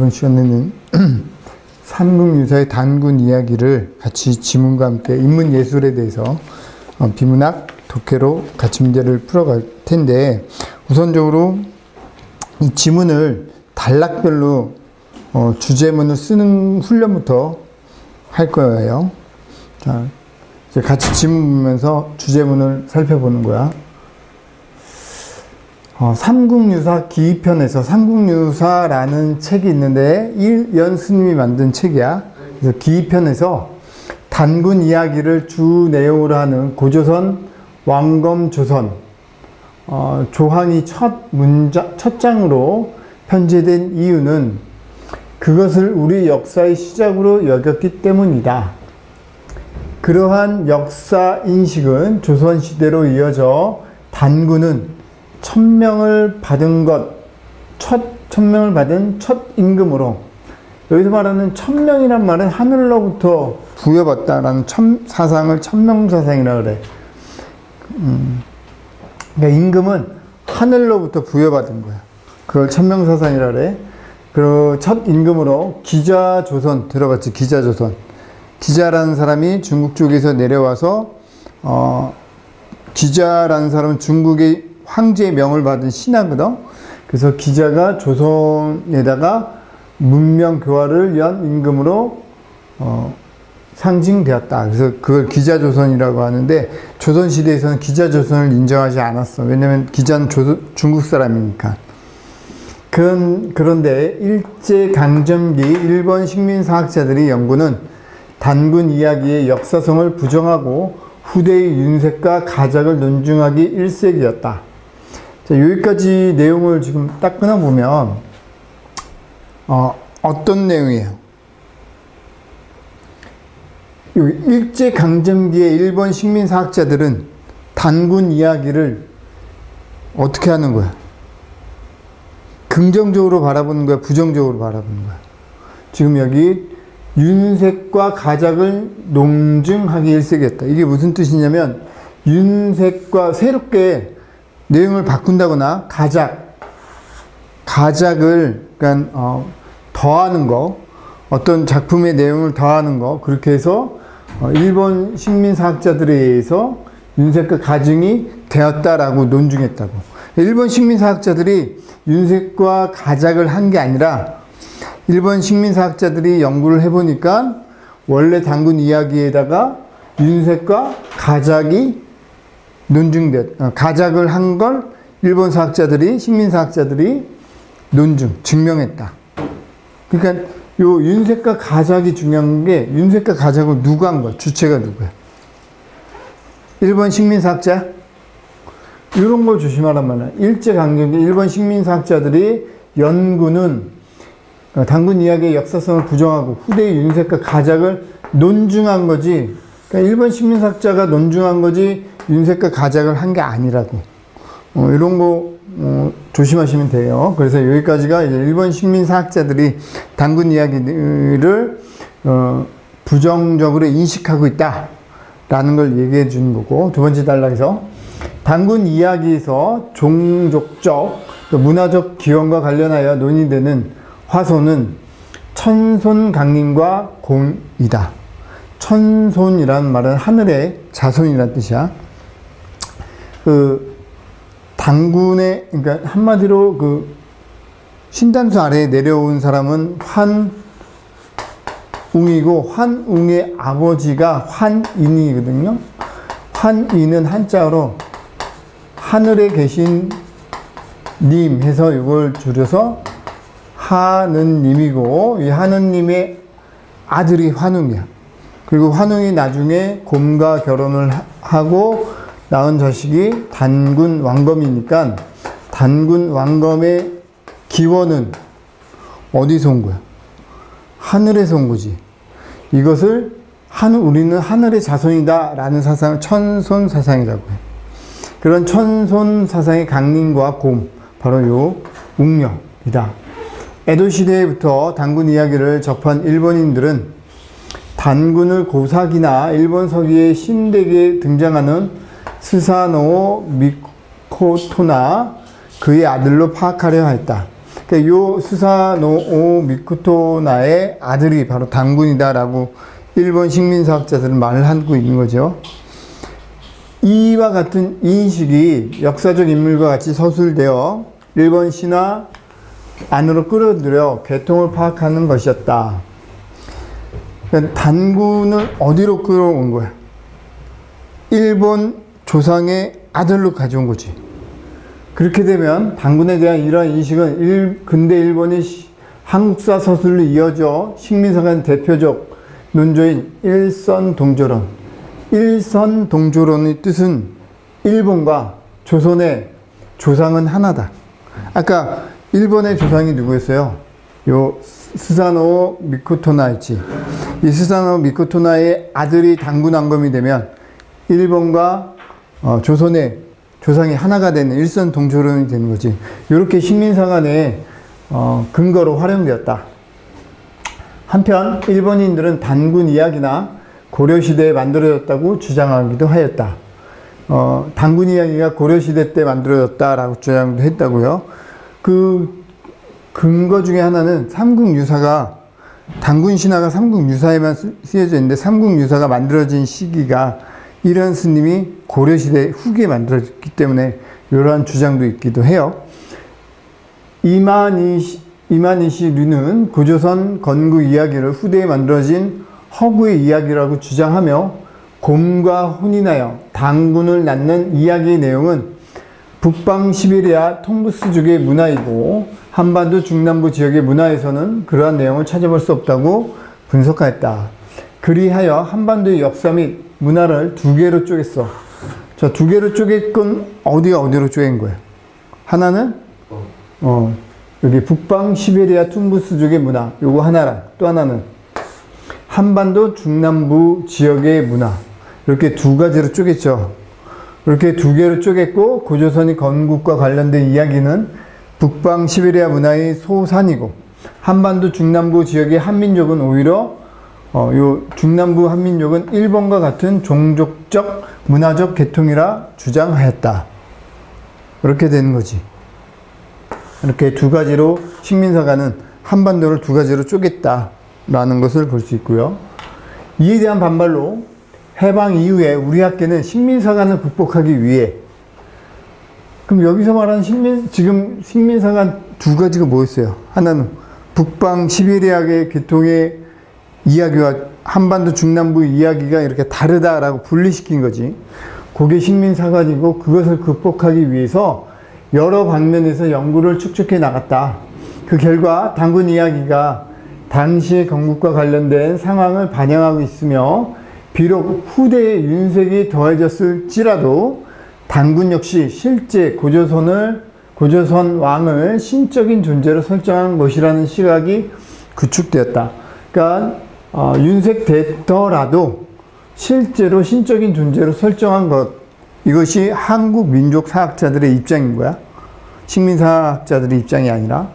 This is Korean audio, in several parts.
이번 시간에는 삼국유사의 단군 이야기를 같이 지문과 함께 인문예술에 대해서 비문학, 독해로 같이 문제를 풀어갈 텐데, 우선적으로 이 지문을 단락별로 주제문을 쓰는 훈련부터 할 거예요. 자, 이제 같이 지문 보면서 주제문을 살펴보는 거야. 삼국유사 기편에서 삼국유사라는 책이 있는데 이연 스님이 만든 책이야. 그래서 기편에서 단군 이야기를 주 내용으로 하는 고조선 왕검조선 조항이 첫 장으로 편제된 이유는 그것을 우리 역사의 시작으로 여겼기 때문이다. 그러한 역사 인식은 조선시대로 이어져 단군은 천명을 받은 첫 임금으로, 여기서 말하는 천명이란 말은 하늘로부터 부여받다라는 사상을 천명사상이라고 그래. 그러니까 임금은 하늘로부터 부여받은 거야. 그걸 천명사상이라고 그래. 그 첫 임금으로 기자조선 들어봤지. 기자조선. 기자라는 사람이 중국 쪽에서 내려와서 기자라는 사람은 중국의 황제의 명을 받은 신하거든. 그래서 기자가 조선에다가 문명 교화를 위한 임금으로 상징되었다. 그래서 그걸 기자조선이라고 하는데, 조선시대에서는 기자조선을 인정하지 않았어. 왜냐면 기자는 중국 사람이니까. 그런데 일제강점기 일본 식민사학자들의 연구는 단군 이야기의 역사성을 부정하고 후대의 윤색과 가작을 논증하기 일색이었다. 자, 여기까지 내용을 지금 딱 끊어보면 어떤 내용이에요? 일제강점기의 일본 식민사학자들은 단군 이야기를 어떻게 하는 거야? 긍정적으로 바라보는 거야? 부정적으로 바라보는 거야? 지금 여기 윤색과 가작을 논증하기 일색이었다. 이게 무슨 뜻이냐면, 윤색과 새롭게 내용을 바꾼다거나 가작을 그러니까 더하는 거, 어떤 작품의 내용을 더하는 거, 그렇게 해서 일본 식민사학자들에 의해서 윤색과 가증이 되었다라고 논증했다고. 일본 식민사학자들이 윤색과 가작을 한 게 아니라, 일본 식민사학자들이 연구를 해보니까 원래 단군 이야기에다가 윤색과 가작이 가작을 한 걸 일본 식민사학자들이 증명했다. 그러니까 요 윤색과 가작이 중요한 게, 윤색과 가작을 누가 한 거야? 주체가 누구야? 일본 식민사학자? 이런 걸 조심하란 말이야. 일제강점기 일본 식민사학자들이 연구는 단군 이야기의 역사성을 부정하고 후대의 윤색과 가작을 논증한 거지, 그러니까 일본 식민사학자가 논증한 거지 윤색과 가작을 한 게 아니라고. 이런 거 조심하시면 돼요. 그래서 여기까지가 이제 일본 식민사학자들이 단군 이야기를 부정적으로 인식하고 있다라는 걸 얘기해 주는 거고, 두 번째 단락에서 단군 이야기에서 종족적, 문화적 기원과 관련하여 논의되는 화소는 천손강림과 곰이다. 천손이라는 말은 하늘의 자손이라는 뜻이야. 단군의, 그러니까 한마디로 신단수 아래에 내려온 사람은 환웅이고, 환웅의 아버지가 환인이거든요. 환인은 한자로 하늘에 계신 님 해서 이걸 줄여서 하느님이고, 이 하느님의 아들이 환웅이야. 그리고 환웅이 나중에 곰과 결혼을 하고 낳은 자식이 단군 왕검이니까, 단군 왕검의 기원은 어디서 온 거야? 하늘에서 온 거지. 이것을 우리는 하늘의 자손이다 라는 사상을 천손 사상이라고 해. 그런 천손 사상의 강림과 곰, 바로 요 웅녀이다. 에도 시대부터 단군 이야기를 접한 일본인들은 단군을 고사기나 일본 서기의 신대기에 등장하는 스사노 미코토나 그의 아들로 파악하려 했다. 그러니까 요 스사노오 미코토나의 아들이 바로 단군이다라고 일본 식민사학자들은 말을 하고 있는 거죠. 이와 같은 인식이 역사적 인물과 같이 서술되어 일본 신화 안으로 끌어들여 계통을 파악하는 것이었다. 그러니까 단군을 어디로 끌어온 거야? 일본 조상의 아들로 가져온 거지. 그렇게 되면 단군에 대한 이러한 인식은 근대 일본의 한국사 서술로 이어져 식민사관 대표적 논조인 일선동조론. 일선동조론의 뜻은 일본과 조선의 조상은 하나다. 아까 일본의 조상이 누구였어요? 요 스사노 미코토나 있지. 이 스사노 미코토나의 아들이 단군 왕검이 되면 일본과 조선의 조상이 하나가 되는 일선동조론이 되는 거지. 이렇게 식민사관의 근거로 활용되었다. 한편 일본인들은 단군 이야기나 고려시대에 만들어졌다고 주장하기도 하였다. 단군 이야기가 고려시대 때 만들어졌다라고 주장도 했다고요. 그 근거 중에 하나는 삼국유사가 단군 신화가 삼국유사에만 쓰여져 있는데 삼국유사가 만들어진 시기가 이런 스님이 고려시대 후기에 만들어졌기 때문에 이러한 주장도 있기도 해요. 이만희시 류는 고조선 건국 이야기를 후대에 만들어진 허구의 이야기라고 주장하며 곰과 혼인하여 단군을 낳는 이야기의 내용은 북방 시베리아 통부스족의 문화이고 한반도 중남부 지역의 문화에서는 그러한 내용을 찾아볼 수 없다고 분석하였다. 그리하여 한반도의 역사 및 문화를 두 개로 쪼갰어. 자, 두 개로 쪼갠 건 어디가 어디로 쪼갠 거예요? 하나는 여기 북방 시베리아 툰부스족의 문화, 요거 하나랑 또 하나는 한반도 중남부 지역의 문화, 이렇게 두 가지로 쪼갰죠. 이렇게 두 개로 쪼갰고 고조선이 건국과 관련된 이야기는 북방 시베리아 문화의 소산이고 한반도 중남부 지역의 한민족은 오히려 요 중남부 한민족은 일본과 같은 종족적 문화적 계통이라 주장하였다. 이렇게 되는 거지. 이렇게 두 가지로 식민사관은 한반도를 두 가지로 쪼갰다라는 것을 볼 수 있고요. 이에 대한 반발로 해방 이후에 우리 학계는 식민사관을 극복하기 위해, 그럼 여기서 말하는 지금 식민사관 두 가지가 뭐였어요? 하나는 북방 시베리아의 계통의 이야기와 한반도 중남부 이야기가 이렇게 다르다라고 분리시킨 거지. 그게 식민사관이고 그것을 극복하기 위해서 여러 방면에서 연구를 축적해 나갔다. 그 결과 단군 이야기가 당시의 건국과 관련된 상황을 반영하고 있으며 비록 후대에 윤색이 더해졌을지라도 단군 역시 실제 고조선 왕을 신적인 존재로 설정한 것이라는 시각이 구축되었다. 그러니까 윤색됐더라도 실제로 신적인 존재로 설정한 것, 이것이 한국 민족 사학자들의 입장인 거야. 식민사학자들의 입장이 아니라.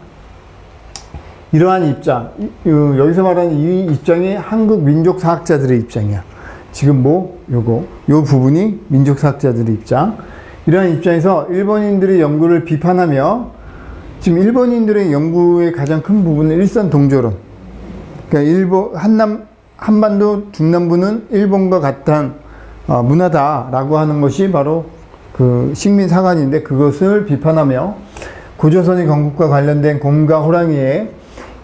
이러한 입장, 여기서 말하는 이 입장이 한국 민족 사학자들의 입장이야. 지금 요 부분이 민족 사학자들의 입장. 이러한 입장에서 일본인들의 연구를 비판하며, 지금 일본인들의 연구의 가장 큰 부분은 일선동조론. 그러니까 한반도 중남부는 일본과 같은 문화다라고 하는 것이 바로 그 식민사관인데, 그것을 비판하며 고조선의 건국과 관련된 곰과 호랑이의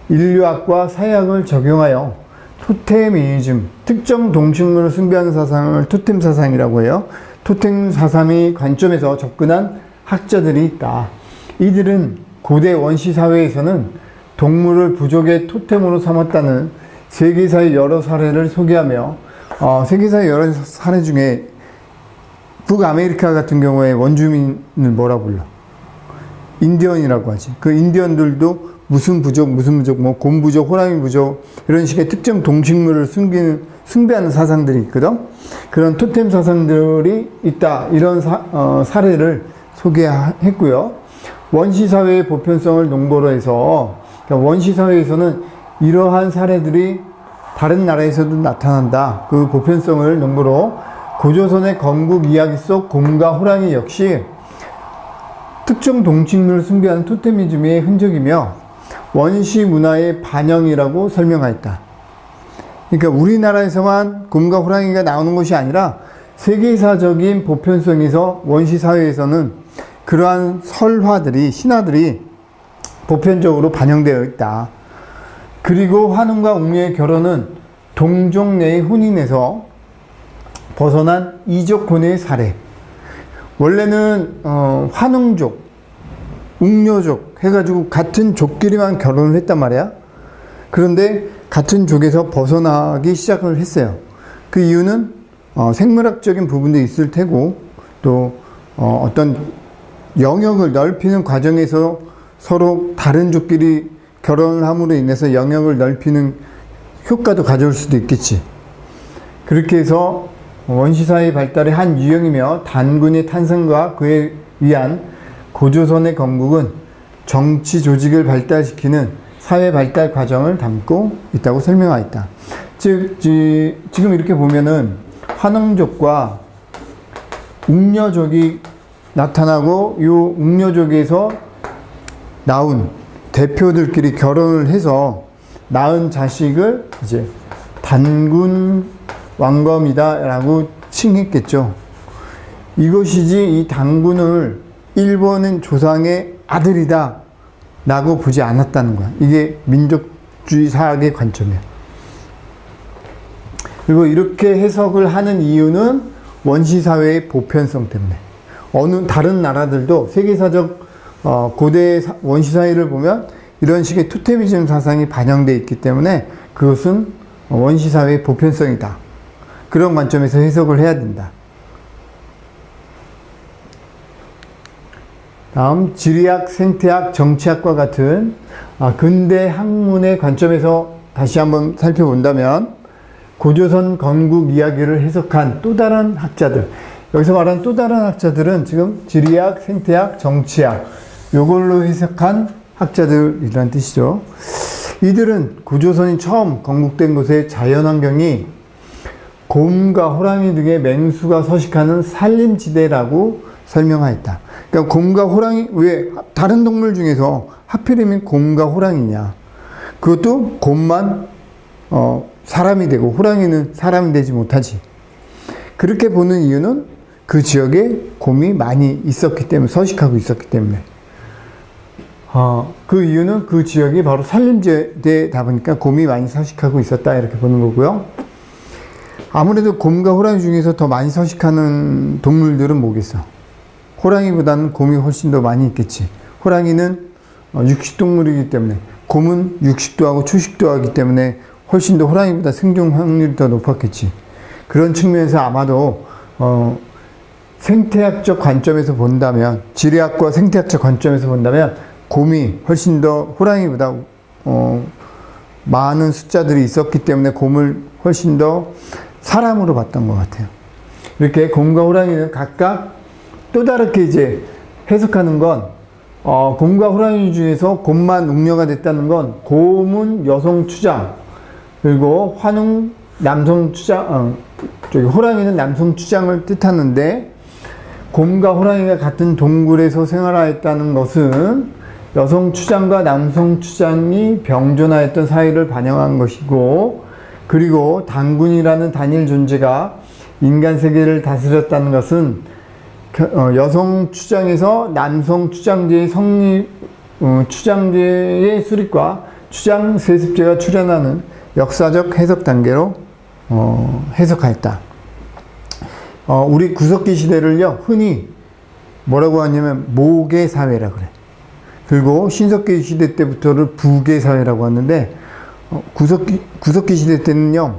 인류학과 사회학을 적용하여 토테미즘, 특정 동식물을 숭배하는 사상을 토템 사상이라고 해요. 토템 사상의 관점에서 접근한 학자들이 있다. 이들은 고대 원시 사회에서는 동물을 부족의 토템으로 삼았다는 세계사의 여러 사례를 소개하며, 세계사의 여러 사례 중에 북아메리카 같은 경우에 원주민을 뭐라 불러? 인디언이라고 하지. 그 인디언들도 무슨 부족, 곰 부족, 호랑이 부족, 이런 식의 특정 동식물을 숭배하는 사상들이 있거든? 그런 토템 사상들이 있다. 이런 사례를 소개했고요. 원시사회의 보편성을 농보로 해서, 그러니까 원시사회에서는 이러한 사례들이 다른 나라에서도 나타난다. 그 보편성을 농보로 고조선의 건국 이야기 속 곰과 호랑이 역시 특정 동식물을 숭배하는 토테미즘의 흔적이며 원시 문화의 반영이라고 설명하였다. 그러니까 우리나라에서만 곰과 호랑이가 나오는 것이 아니라 세계사적인 보편성에서 원시 사회에서는 그러한 설화들이, 신화들이 보편적으로 반영되어 있다. 그리고 환웅과 웅녀의 결혼은 동족 내의 혼인에서 벗어난 이족혼의 사례. 원래는 환웅족, 웅녀족 해가지고 같은 족끼리만 결혼을 했단 말이야. 그런데 같은 족에서 벗어나기 시작을 했어요. 그 이유는 생물학적인 부분도 있을 테고, 또 어떤 영역을 넓히는 과정에서 서로 다른 족끼리 결혼을 함으로 인해서 영역을 넓히는 효과도 가져올 수도 있겠지. 그렇게 해서 원시사회의 발달의 한 유형이며 단군의 탄생과 그에 의한 고조선의 건국은 정치 조직을 발달시키는 사회 발달 과정을 담고 있다고 설명하였다. 즉, 지금 이렇게 보면은 환웅족과 웅녀족이 나타나고 이 웅녀족에서 나온 대표들끼리 결혼을 해서 낳은 자식을 이제 단군 왕검이다라고 칭했겠죠. 이것이지 이 단군을 일본인 조상의 아들이다 라고 보지 않았다는 거야. 이게 민족주의 사학의 관점이야. 그리고 이렇게 해석을 하는 이유는 원시사회의 보편성 때문에. 어느 다른 나라들도 세계사적 고대 원시사회를 보면 이런 식의 토테미즘 사상이 반영되어 있기 때문에 그것은 원시사회의 보편성이다. 그런 관점에서 해석을 해야 된다. 다음 지리학, 생태학, 정치학과 같은 근대 학문의 관점에서 다시 한번 살펴본다면 고조선 건국 이야기를 해석한 또 다른 학자들, 여기서 말하는 또 다른 학자들은 지금 지리학, 생태학, 정치학 요걸로 해석한 학자들이란 뜻이죠. 이들은 고조선이 처음 건국된 곳의 자연환경이 곰과 호랑이 등의 맹수가 서식하는 산림지대라고 설명하였다. 그러니까 곰과 호랑이, 왜 다른 동물 중에서 하필이면 곰과 호랑이냐. 그것도 곰만 사람이 되고 호랑이는 사람이 되지 못하지. 그렇게 보는 이유는 그 지역에 곰이 많이 있었기 때문에, 서식하고 있었기 때문에. 그 이유는 그 지역이 바로 산림지대다 보니까 곰이 많이 서식하고 있었다 이렇게 보는 거고요. 아무래도 곰과 호랑이 중에서 더 많이 서식하는 동물들은 뭐겠어? 호랑이보다는 곰이 훨씬 더 많이 있겠지. 호랑이는 육식동물이기 때문에, 곰은 육식도 하고 초식도 하기 때문에 훨씬 더 호랑이보다 생존 확률이 더 높았겠지. 그런 측면에서 아마도 생태학적 관점에서 본다면, 지리학과 생태학적 관점에서 본다면 곰이 훨씬 더 호랑이보다 많은 숫자들이 있었기 때문에 곰을 훨씬 더 사람으로 봤던 것 같아요. 이렇게 곰과 호랑이는 각각 또 다르게 이제 해석하는 건, 곰과 호랑이 중에서 곰만 웅녀가 됐다는 건 곰은 여성 추장, 그리고 환웅 남성 추장, 호랑이는 남성 추장을 뜻하는데, 곰과 호랑이가 같은 동굴에서 생활하였다는 것은 여성 추장과 남성 추장이 병존하였던 사회를 반영한 것이고, 그리고 단군이라는 단일 존재가 인간 세계를 다스렸다는 것은 여성 추장에서 남성 추장제의 성립, 추장제의 수립과 추장 세습제가 출현하는 역사적 해석 단계로 해석하였다. 우리 구석기 시대를요, 흔히 뭐라고 하냐면 모계 사회라 그래. 그리고 신석기 시대 때부터를 부계 사회라고 하는데, 구석기 시대 때는요,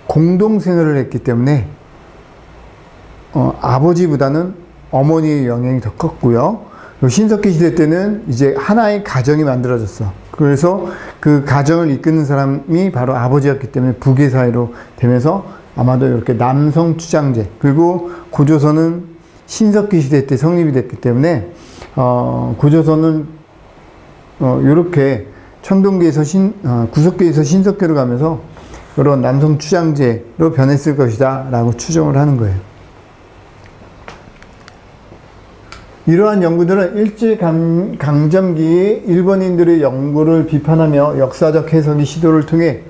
공동생활을 했기 때문에 아버지보다는 어머니의 영향이 더 컸고요. 신석기 시대 때는 이제 하나의 가정이 만들어졌어. 그래서 그 가정을 이끄는 사람이 바로 아버지였기 때문에 부계 사회로 되면서 아마도 이렇게 남성 추장제, 그리고 고조선은 신석기 시대 때 성립이 됐기 때문에 고조선은 이렇게 청동기에서 구석기에서 신석기로 가면서 이런 남성 추장제로 변했을 것이다 라고 추정을 하는 거예요. 이러한 연구들은 일제강점기 일본인들의 연구를 비판하며 역사적 해석의 시도를 통해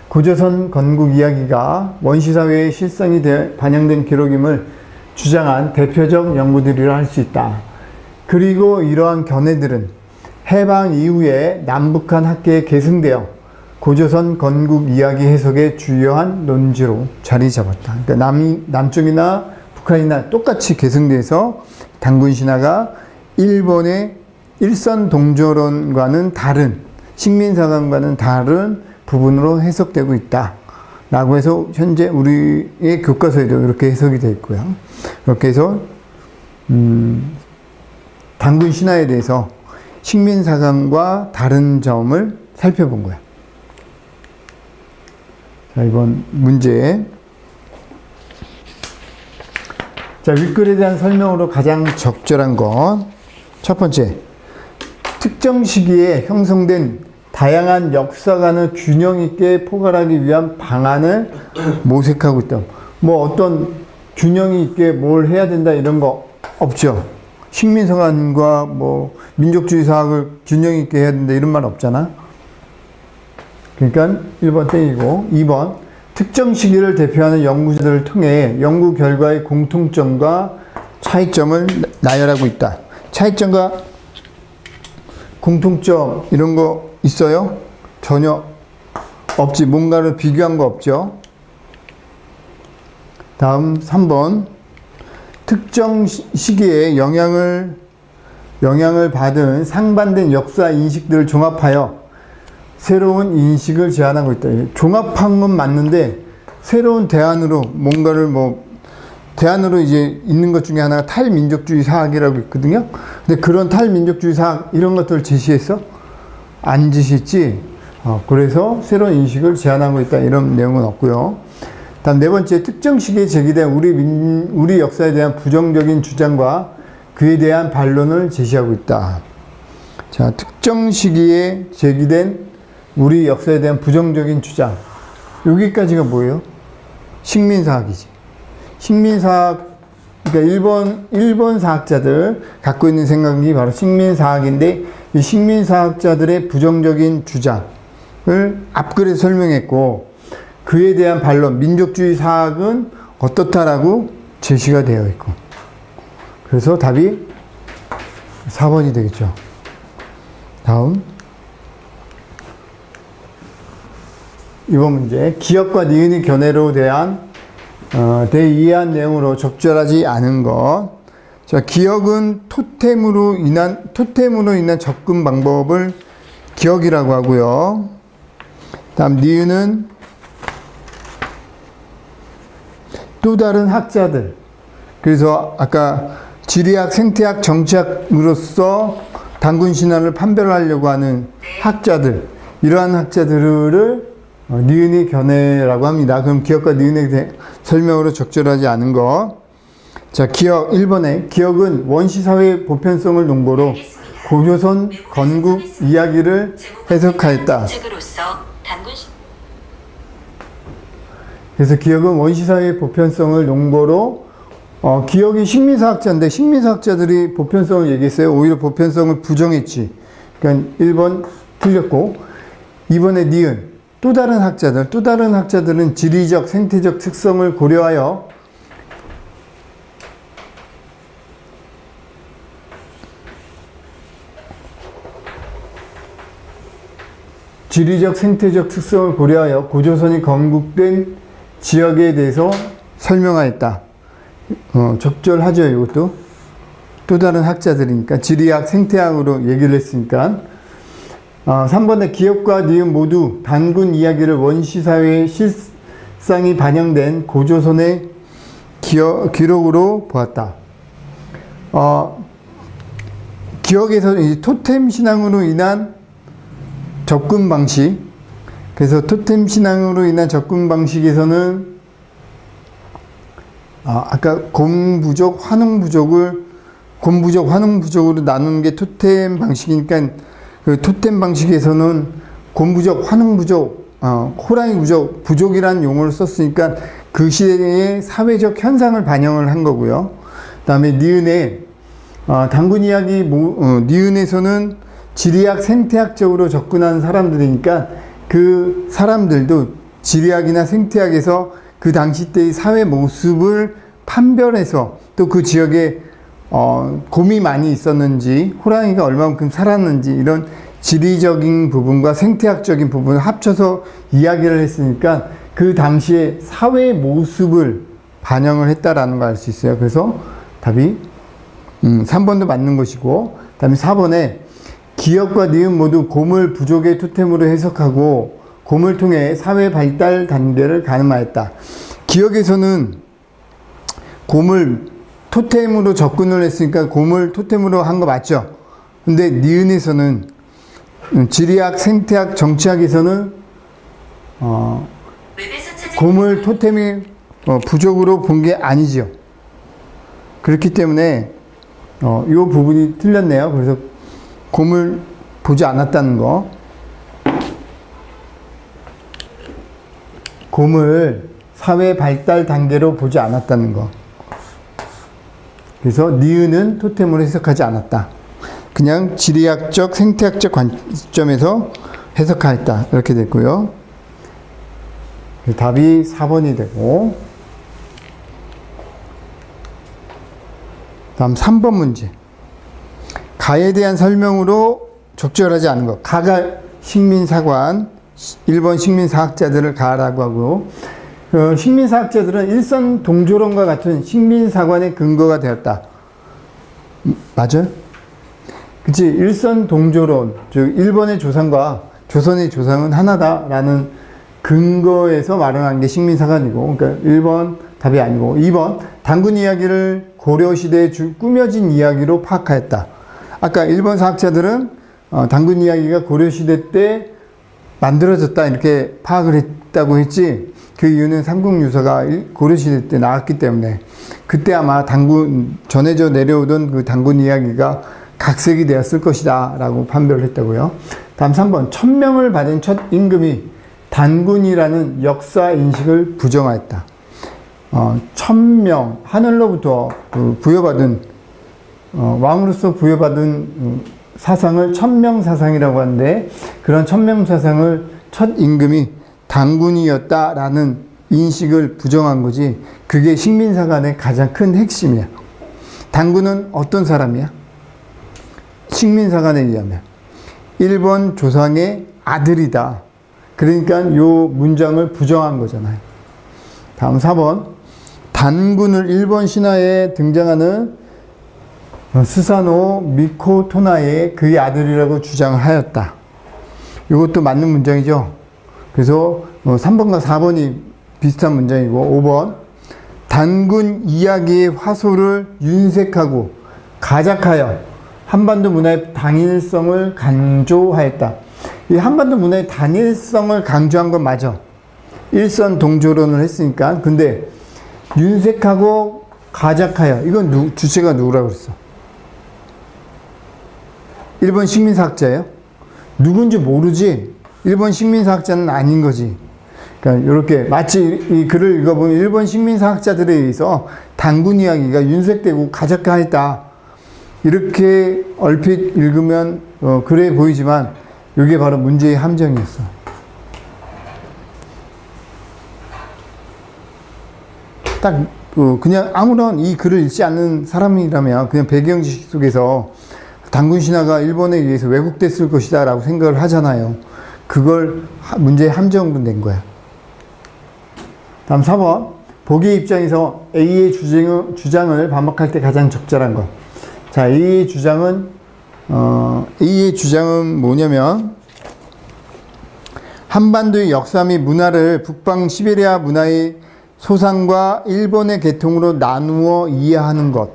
고조선 건국 이야기가 원시사회의 실상이 반영된 기록임을 주장한 대표적 연구들이라 할 수 있다. 그리고 이러한 견해들은 해방 이후에 남북한 학계에 계승되어 고조선 건국 이야기 해석의 주요한 논지로 자리 잡았다. 그러니까 남쪽이나 북한이나 똑같이 계승돼서 단군신화가 일본의 일선 동조론과는 다른, 식민사관과는 다른 부분으로 해석되고 있다 라고 해서 현재 우리의 교과서에도 이렇게 해석이 되어 있고요. 이렇게 해서 단군신화에 대해서 식민사관과 다른 점을 살펴본 거야. 자, 이번 문제. 자, 윗글에 대한 설명으로 가장 적절한 건 첫 번째, 특정 시기에 형성된 다양한 역사관을 균형 있게 포괄하기 위한 방안을 모색하고 있다. 뭐 어떤 균형이 있게 뭘 해야 된다 이런 거 없죠. 식민사관과 뭐 민족주의 사학을 균형 있게 해야 된다 이런 말 없잖아. 그러니까 1번 땡이고, 2번 특정 시기를 대표하는 연구자들을 통해 연구 결과의 공통점과 차이점을 나열하고 있다. 차이점과 공통점 이런 거 있어요? 전혀 없지. 뭔가를 비교한 거 없죠. 다음 3번 특정 시기에 영향을 받은 상반된 역사 인식들을 종합하여 새로운 인식을 제안하고 있다. 종합한 건 맞는데 새로운 대안으로 뭔가를 대안으로 이제 있는 것 중에 하나가 탈민족주의 사학이라고 있거든요. 근데 그런 탈민족주의 사학 이런 것들을 제시했어? 안 제시했지. 그래서 새로운 인식을 제안하고 있다 이런 내용은 없고요. 다음 네 번째, 특정 시기에 제기된 우리 역사에 대한 부정적인 주장과 그에 대한 반론을 제시하고 있다. 자, 특정 시기에 제기된 우리 역사에 대한 부정적인 주장. 여기까지가 뭐예요? 식민사학이지. 식민사학, 그러니까 일본 사학자들 갖고 있는 생각이 바로 식민사학인데, 이 식민사학자들의 부정적인 주장을 앞글에 설명했고, 그에 대한 반론, 민족주의 사학은 어떻다라고 제시가 되어 있고. 그래서 답이 4번이 되겠죠. 다음. 이번 문제. 기억과 니은의 견해로 이해한 내용으로 적절하지 않은 것. 자, 기억은 토템으로 인한 접근 방법을 기억이라고 하고요. 다음, 니은은 또 다른 학자들. 그래서 아까 지리학, 생태학, 정치학으로서 단군신화를 판별하려고 하는 학자들. 이러한 학자들을 니은의 견해라고 합니다. 그럼 기억과 니은의 설명으로 적절하지 않은 것. 자, 기억 1번에 기억은 원시사회의 보편성을 농보로 고조선 건국 이야기를 해석하였다. 그래서 기억은 원시사회의 보편성을 농보로 기억이 식민사학자인데 식민사학자들이 보편성을 얘기했어요. 오히려 보편성을 부정했지. 그러니까 1번 틀렸고 2번에 니은 또 다른 학자들은 지리적, 생태적 특성을 고려하여 지리적, 생태적 특성을 고려하여 고조선이 건국된 지역에 대해서 설명하였다. 적절하죠, 이것도. 또 다른 학자들이니까 지리학, 생태학으로 얘기를 했으니까. 3번에 기억과 니은 모두 단군 이야기를 원시사회의 실상이 반영된 고조선의 기록으로 보았다. 기억에서 이 토템 신앙으로 인한 접근 방식. 그래서 토템 신앙으로 인한 접근 방식에서는 아까 곰부족, 환웅부족을 곰부족, 환웅부족으로 나누는 게 토템 방식이니까 그 토템 방식에서는 곰부족, 환웅부족, 호랑이부족, 부족이라는 용어를 썼으니까 그 시대의 사회적 현상을 반영을 한 거고요. 그 다음에 니은에 단군 이야기 니은에서는 지리학 생태학적으로 접근하는 사람들이니까 그 사람들도 지리학이나 생태학에서 그 당시 때의 사회 모습을 판별해서 또 그 지역에 곰이 많이 있었는지 호랑이가 얼마만큼 살았는지 이런 지리적인 부분과 생태학적인 부분을 합쳐서 이야기를 했으니까 그 당시의 사회 모습을 반영을 했다라는 걸 알 수 있어요. 그래서 답이 3번도 맞는 것이고, 그 다음에 4번에 기역과 니은 모두 곰을 부족의 토템으로 해석하고 곰을 통해 사회 발달 단계를 가늠하였다. 기역에서는 곰을 토템으로 접근을 했으니까 곰을 토템으로 한 거 맞죠? 근데 니은에서는 지리학, 생태학, 정치학에서는 곰을 토템이 부족으로 본 게 아니지요. 그렇기 때문에 이 부분이 틀렸네요. 그래서 곰을 보지 않았다는 거. 곰을 사회 발달 단계로 보지 않았다는 거. 그래서 니은은 토템으로 해석하지 않았다. 그냥 지리학적, 생태학적 관점에서 해석하였다. 이렇게 됐고요. 답이 4번이 되고, 다음 3번 문제. 가에 대한 설명으로 적절하지 않은 것. 가가 식민사관, 1번 식민사학자들을 가라고 하고, 식민사학자들은 일선 동조론과 같은 식민사관의 근거가 되었다. 맞아요? 그치? 일선 동조론, 즉 일본의 조상과 조선의 조상은 하나다라는 근거에서 마련한 게 식민사관이고, 그러니까 1번 답이 아니고, 2번 단군 이야기를 고려시대에 꾸며진 이야기로 파악하였다. 아까 일본 사학자들은 단군 이야기가 고려시대 때 만들어졌다 이렇게 파악을 했다고 했지, 그 이유는 삼국유사가 고려시대 때 나왔기 때문에 그때 아마 전해져 내려오던 그 단군 이야기가 각색이 되었을 것이다 라고 판별을 했다고요. 다음 3번 천명을 받은 첫 임금이 단군이라는 역사 인식을 부정하였다. 천명, 하늘로부터 부여받은 왕으로서 부여받은 사상을 천명사상이라고 하는데, 그런 천명사상을 첫 임금이 단군이었다라는 인식을 부정한 거지, 그게 식민사관의 가장 큰 핵심이야. 단군은 어떤 사람이야? 식민사관에 의하면 일본 조상의 아들이다. 그러니까 요 문장을 부정한 거잖아요. 다음 4번 단군을 일본 신화에 등장하는 스사노 미코토나의 그의 아들이라고 주장을 하였다. 이것도 맞는 문장이죠. 그래서 3번과 4번이 비슷한 문장이고, 5번 단군 이야기의 화소를 윤색하고 가작하여 한반도 문화의 단일성을 강조하였다. 이 한반도 문화의 단일성을 강조한 건 맞아. 일선 동조론을 했으니까. 근데 윤색하고 가작하여, 이건 주체가 누구라고 그랬어? 일본 식민사학자예요? 누군지 모르지? 일본 식민사학자는 아닌 거지. 그러니까 이렇게 마치 이 글을 읽어보면 일본 식민사학자들에 의해서 단군 이야기가 윤색되고 가작화했다. 이렇게 얼핏 읽으면 그래 보이지만 이게 바로 문제의 함정이었어. 딱 그냥 아무런 이 글을 읽지 않는 사람이라면 그냥 배경지식 속에서 단군 신화가 일본에 의해서 왜곡됐을 것이다 라고 생각을 하잖아요. 그걸 문제의 함정으로 낸 거야. 다음 4번 보기의 입장에서 A의 주장을 반박할 때 가장 적절한 것. 자, A의 주장은 뭐냐면 한반도의 역사 및 문화를 북방 시베리아 문화의 소상과 일본의 계통으로 나누어 이해하는 것.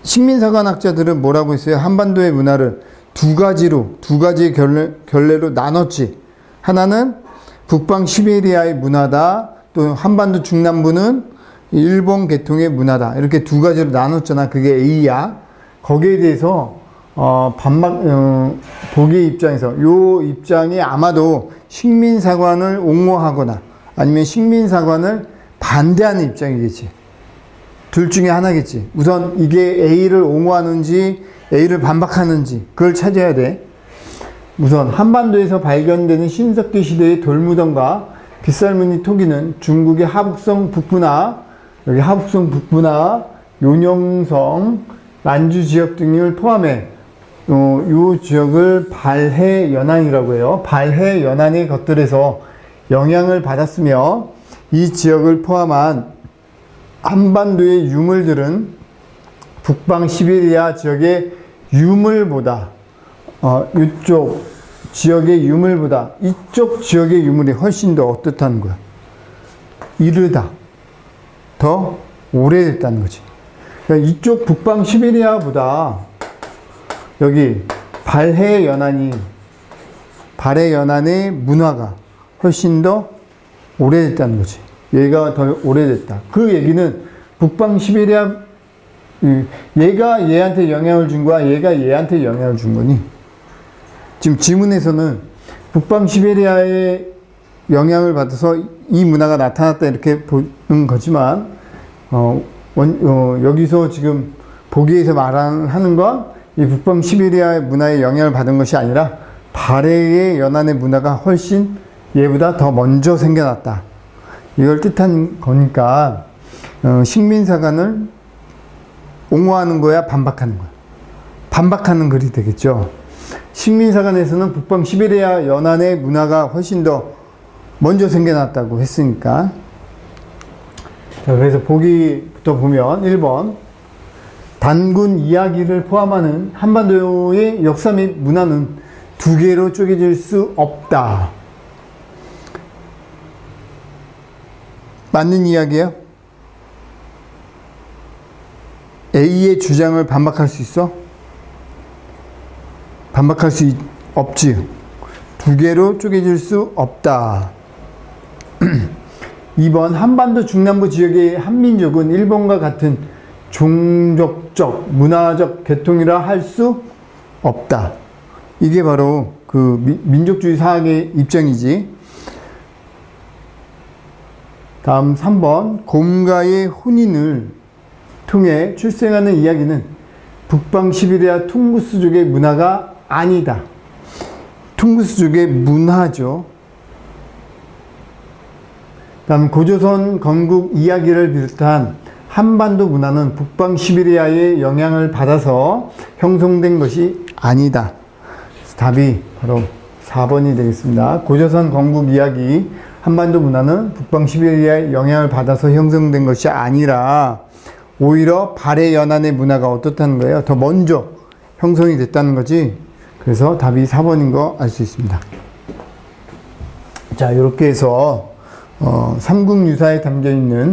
식민사관학자들은 뭐라고 했어요? 한반도의 문화를 두 가지의 결례로 나눴지. 하나는 북방 시베리아의 문화다. 또 한반도 중남부는 일본 계통의 문화다. 이렇게 두 가지로 나눴잖아. 그게 A야. 거기에 대해서 보기의 입장에서 요 입장이 아마도 식민사관을 옹호하거나 아니면 식민사관을 반대하는 입장이겠지. 둘 중에 하나겠지. 우선 이게 A를 옹호하는지 A를 반박하는지 그걸 찾아야 돼. 우선 한반도에서 발견되는 신석기 시대의 돌무덤과 빗살무늬 토기는 중국의 하북성 북부나 여기 하북성 북부나 요령성, 만주 지역 등을 포함해 이 지역을 발해 연안이라고 해요. 발해 연안의 것들에서 영향을 받았으며 이 지역을 포함한 한반도의 유물들은 북방 시베리아 지역의 유물보다 이쪽 지역의 유물보다 이쪽 지역의 유물이 훨씬 더 어떻다는 거야? 이르다. 더 오래됐다는 거지. 그러니까 이쪽 북방 시베리아보다 여기 발해 연안의 문화가 훨씬 더 오래됐다는 거지. 얘가 더 오래됐다. 그 얘기는 북방 시베리아 얘가 얘한테 영향을 준 거야? 얘가 얘한테 영향을 준 거니? 지금 지문에서는 북방 시베리아의 영향을 받아서 이 문화가 나타났다 이렇게 보는 거지만 여기서 지금 보기에서 말하는 건 이 북방 시베리아 문화의 영향을 받은 것이 아니라 발해의 연안의 문화가 훨씬 얘보다 더 먼저 생겨났다. 이걸 뜻한 거니까 식민사관을 옹호하는 거야, 반박하는 거야? 반박하는 글이 되겠죠. 식민사관에서는 북방 시베리아 연안의 문화가 훨씬 더 먼저 생겨났다고 했으니까. 자, 그래서 보기부터 보면 1번 단군 이야기를 포함하는 한반도의 역사 및 문화는 두 개로 쪼개질 수 없다. 맞는 이야기야? A의 주장을 반박할 수 있어? 반박할 수 없지. 두 개로 쪼개질 수 없다. 2번 한반도 중남부 지역의 한민족은 일본과 같은 종족적, 문화적 계통이라 할 수 없다. 이게 바로 그 민족주의 사학의 입장이지. 다음 3번 곰과의 혼인을 통해 출생하는 이야기는 북방 시베리아 퉁구스족의 문화가 아니다. 퉁구스족의 문화죠. 다음 고조선 건국 이야기를 비롯한 한반도 문화는 북방 시베리아의 영향을 받아서 형성된 것이 아니다. 답이 바로 4번이 되겠습니다. 고조선 건국 이야기, 한반도 문화는 북방 시베리아의 영향을 받아서 형성된 것이 아니라 오히려 발해 연안의 문화가 어떻다는 거예요? 더 먼저 형성이 됐다는 거지. 그래서 답이 4번인 거 알 수 있습니다. 자, 이렇게 해서 삼국유사에 담겨있는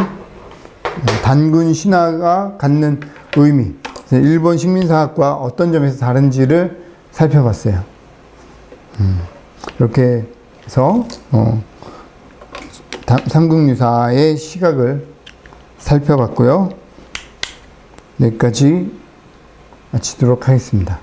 단군 신화가 갖는 의미, 일본 식민사학과 어떤 점에서 다른지를 살펴봤어요. 이렇게 해서 삼국유사의 시각을 살펴봤고요. 여기까지 마치도록 하겠습니다.